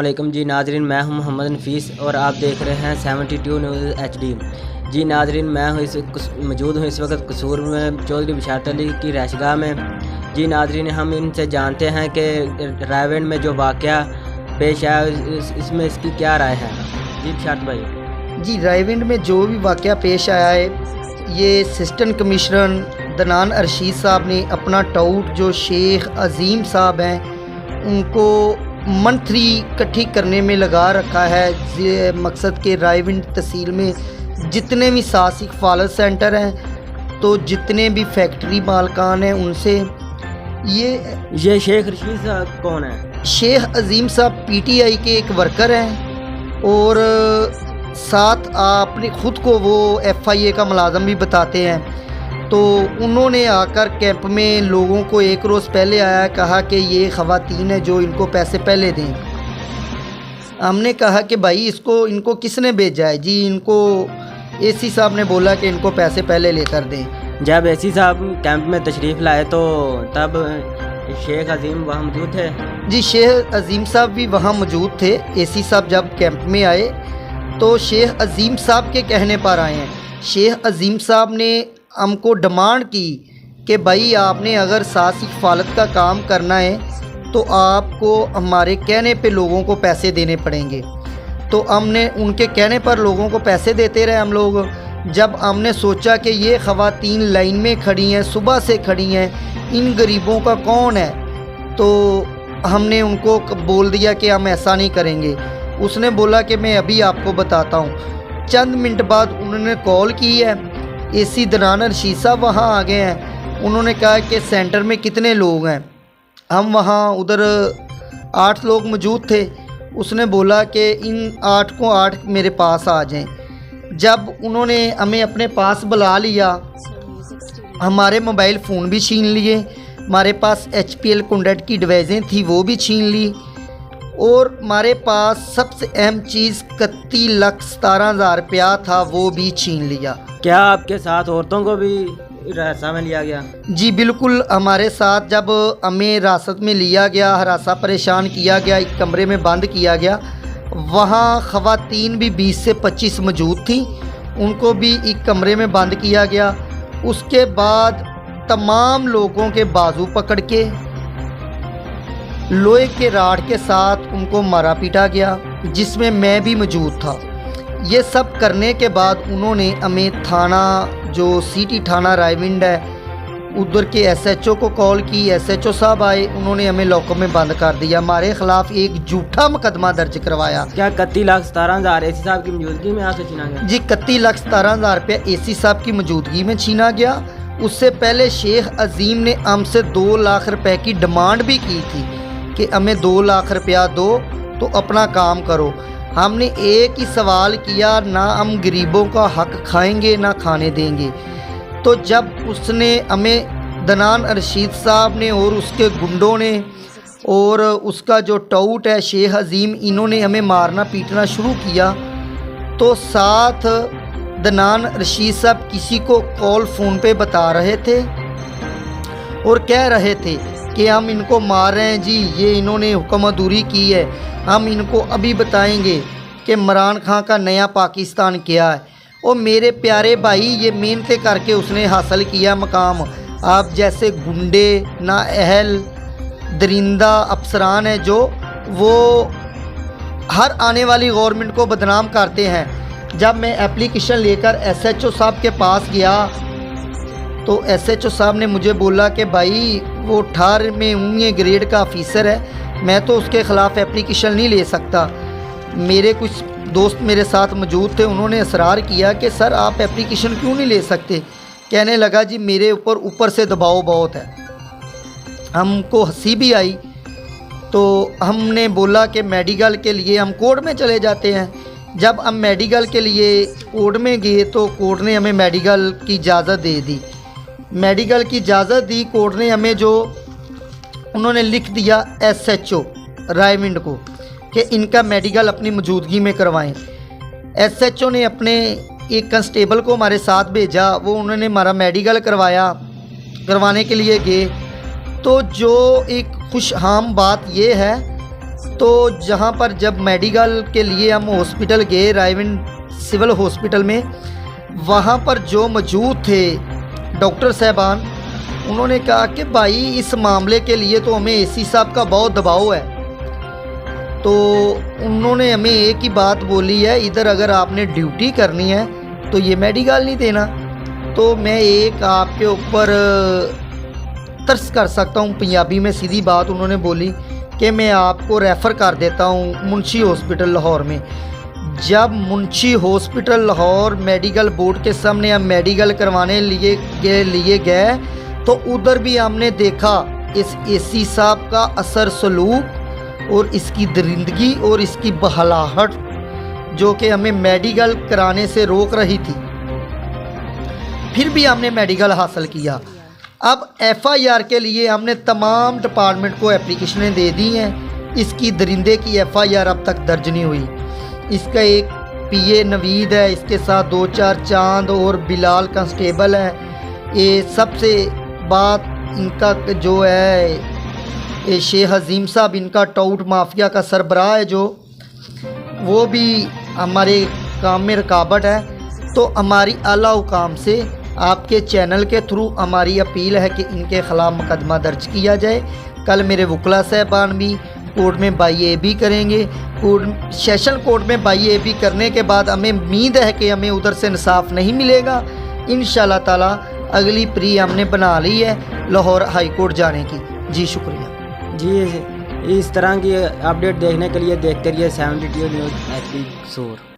علیکم جی ناظرین، میں ہوں محمد نفیس اور آپ دیکھ رہے ہیں 72 نیوز HD۔ جی ناظرین، میں موجود ہوں اس وقت قصور میں چودھری بشارت علی کی رہائش گاہ میں۔ جی ناظرین، ہم ان سے جانتے ہیں کہ رائے میں جو واقعہ پیش آیا اس میں اس کی کیا رائے ہے۔ جی بشارت بھائی۔ جی رائے میں جو بھی واقعہ پیش آیا ہے، یہ اسسٹنٹ کمشنر دنان ارشید صاحب نے اپنا ٹاؤٹ جو شیخ عظیم صاحب ہیں ان کو منتھلی اکٹھی کرنے میں لگا رکھا ہے، مقصد کہ رائے تحصیل میں جتنے بھی ساسک فالج سینٹر ہیں تو جتنے بھی فیکٹری مالکان ہیں ان سے یہ شیخ رشید صاحب کون ہیں؟ شیخ عظیم صاحب PTI کے ایک ورکر ہیں اور ساتھ اپنے خود کو وہ FIA کا ملازم بھی بتاتے ہیں۔ تو انہوں نے آ کر کیمپ میں لوگوں کو ایک روز پہلے آیا کہا کہ یہ خواتین ہیں جو ان کو پیسے پہلے دیں۔ ہم نے کہا کہ بھائی ان کو کس نے بھیجا ہے؟ جی ان کو AC صاحب نے بولا کہ ان کو پیسے پہلے لے کر دیں۔ جب AC صاحب کیمپ میں تشریف لائے تو تب شیخ عظیم وہاں موجود تھے؟ جی شیخ عظیم صاحب بھی وہاں موجود تھے۔ AC صاحب جب کیمپ میں آئے تو شیخ عظیم صاحب کے کہنے پر آئے ہیں۔ شیخ عظیم صاحب نے ہم کو ڈیمانڈ کی کہ بھائی آپ نے اگر ساسک فالت کا کام کرنا ہے تو آپ کو ہمارے کہنے پہ لوگوں کو پیسے دینے پڑیں گے۔ تو ہم نے ان کے کہنے پر لوگوں کو پیسے دیتے رہے ہم لوگ۔ جب ہم نے سوچا کہ یہ خواتین لائن میں کھڑی ہیں، صبح سے کھڑی ہیں، ان غریبوں کا کون ہے، تو ہم نے ان کو بول دیا کہ ہم ایسا نہیں کریں گے۔ اس نے بولا کہ میں ابھی آپ کو بتاتا ہوں۔ چند منٹ بعد انہوں نے کال کی ہے، AC دنان ارشید صاحب وہاں آ گئے ہیں۔ انہوں نے کہا کہ سینٹر میں کتنے لوگ ہیں؟ ہم وہاں ادھر 8 لوگ موجود تھے۔ اس نے بولا کہ ان 8 کو 8 میرے پاس آ جائیں۔ جب انہوں نے ہمیں اپنے پاس بلا لیا، ہمارے موبائل فون بھی چھین لیے، ہمارے پاس HPL کنڈکٹ کی ڈیوائسیں تھیں وہ بھی چھین لی، اور ہمارے پاس سب سے اہم چیز 31,17,000 روپیہ تھا وہ بھی چھین لیا۔ کیا آپ کے ساتھ عورتوں کو بھی حراست میں لیا گیا؟ جی بالکل، ہمارے ساتھ جب ہمیں حراست میں لیا گیا، ہراساں پریشان کیا گیا، ایک کمرے میں بند کیا گیا۔ وہاں خواتین بھی 20 سے 25 موجود تھیں، ان کو بھی ایک کمرے میں بند کیا گیا۔ اس کے بعد تمام لوگوں کے بازو پکڑ کے لوہے کے راڈ کے ساتھ ان کو مارا پیٹا گیا، جس میں میں بھی موجود تھا۔ یہ سب کرنے کے بعد انہوں نے ہمیں تھانہ جو سٹی تھانہ رائے ہے ادھر کے SHO کو کال کی۔ SHO صاحب آئے، انہوں نے ہمیں لاکر میں بند کر دیا، ہمارے خلاف ایک جھوٹا مقدمہ درج کروایا۔ کیا 31,17,000 AC صاحب کی موجودگی میں آپ سے چھینا گیا؟ جی 31,17,000 روپیہ AC صاحب کی موجودگی میں چھینا گیا۔ اس سے پہلے شیخ عظیم نے ہم سے 2 لاکھ روپے کی ڈیمانڈ بھی کی تھی کہ ہمیں 2 لاکھ روپیہ دو تو اپنا کام کرو۔ ہم نے ایک ہی سوال کیا، نہ ہم غریبوں کا حق کھائیں گے نہ کھانے دیں گے۔ تو جب اس نے ہمیں دنان ارشید صاحب نے اور اس کے گنڈوں نے اور اس کا جو ٹاؤٹ ہے شیخ عظیم، انہوں نے ہمیں مارنا پیٹنا شروع کیا، تو ساتھ دنان ارشید صاحب کسی کو کال فون پہ بتا رہے تھے اور کہہ رہے تھے کہ ہم ان کو مار رہے ہیں، جی یہ انہوں نے حکم عدوری کی ہے، ہم ان کو ابھی بتائیں گے کہ عمران خان کا نیا پاکستان کیا ہے۔ اور میرے پیارے بھائی، یہ محنتیں کر کے اس نے حاصل کیا مقام۔ آپ جیسے گنڈے نااہل درندہ افسران ہیں جو وہ ہر آنے والی گورنمنٹ کو بدنام کرتے ہیں۔ جب میں اپلیکیشن لے کر SHO صاحب کے پاس گیا تو SHO صاحب نے مجھے بولا کہ بھائی وہ 18ویں گریڈ کا آفیسر ہے، میں تو اس کے خلاف اپلیکیشن نہیں لے سکتا۔ میرے کچھ دوست میرے ساتھ موجود تھے، انہوں نے اصرار کیا کہ سر آپ اپلیکیشن کیوں نہیں لے سکتے؟ کہنے لگا جی میرے اوپر سے دباؤ بہت ہے۔ ہم کو ہنسی بھی آئی، تو ہم نے بولا کہ میڈیکل کے لیے ہم کورٹ میں چلے جاتے ہیں۔ جب ہم میڈیکل کے لیے کورٹ میں گئے تو کورٹ نے ہمیں میڈیکل کی اجازت دے دی۔ میڈیکل کی اجازت دی کورٹ نے ہمیں، جو انہوں نے لکھ دیا SHO رائے کو کہ ان کا میڈیکل اپنی موجودگی میں کروائیں۔ SHO نے اپنے ایک کنسٹیبل کو ہمارے ساتھ بھیجا، وہ انہوں نے ہمارا میڈیکل کروانے کے لیے گئے۔ تو جو ایک خوش عام بات یہ ہے تو جہاں پر جب میڈیکل کے لیے ہم ہاسپٹل گئے رائے سول ہاسپٹل میں، وہاں پر جو موجود تھے ڈاکٹر صاحبان، انہوں نے کہا کہ بھائی اس معاملے کے لیے تو ہمیں اے سی صاحب کا بہت دباؤ ہے۔ تو انہوں نے ہمیں ایک ہی بات بولی ہے، ادھر اگر آپ نے ڈیوٹی کرنی ہے تو یہ میڈیکل نہیں دینا۔ تو میں ایک آپ کے اوپر ترس کر سکتا ہوں، پنجابی میں سیدھی بات انہوں نے بولی کہ میں آپ کو ریفر کر دیتا ہوں منشی ہاسپٹل لاہور میں۔ جب منشی ہاسپٹل لاہور میڈیکل بورڈ کے سامنے ہم میڈیکل کروانے لیے گئے تو ادھر بھی ہم نے دیکھا اس اے سی صاحب کا اثر سلوک اور اس کی درندگی اور اس کی بہلاہٹ جو کہ ہمیں میڈیکل کرانے سے روک رہی تھی۔ پھر بھی ہم نے میڈیکل حاصل کیا۔ اب ایف آئی آر کے لیے ہم نے تمام ڈپارٹمنٹ کو اپلیکیشنیں دے دی ہیں، اس کی درندے کی ایف آئی آر اب تک درج نہیں ہوئی۔ اس کا ایک پی اے نوید ہے، اس کے ساتھ 2-4 چاند اور بلال کانسٹیبل ہے۔ یہ سب سے بات ان کا جو ہے یہ شیخ عظیم صاحب، ان کا ٹاؤٹ مافیا کا سربراہ ہے، جو وہ بھی ہمارے کام میں رکاوٹ ہے۔ تو ہماری اعلیٰ حکام سے آپ کے چینل کے تھرو ہماری اپیل ہے کہ ان کے خلاف مقدمہ درج کیا جائے۔ کل میرے وکلا صاحبان بھی کورٹ میں بائی اے بی کریں گے۔ سیشن کورٹ میں بائی اے بی کرنے کے بعد ہمیں امید ہے کہ ہمیں ادھر سے انصاف نہیں ملے گا۔ انشاءاللہ تعالی اگلی پری ہم نے بنا لی ہے لاہور ہائی کورٹ جانے کی۔ جی شکریہ۔ جی اس طرح کی اپڈیٹ دیکھنے کے لیے دیکھتے رہیے 72 نیوز HD قصور۔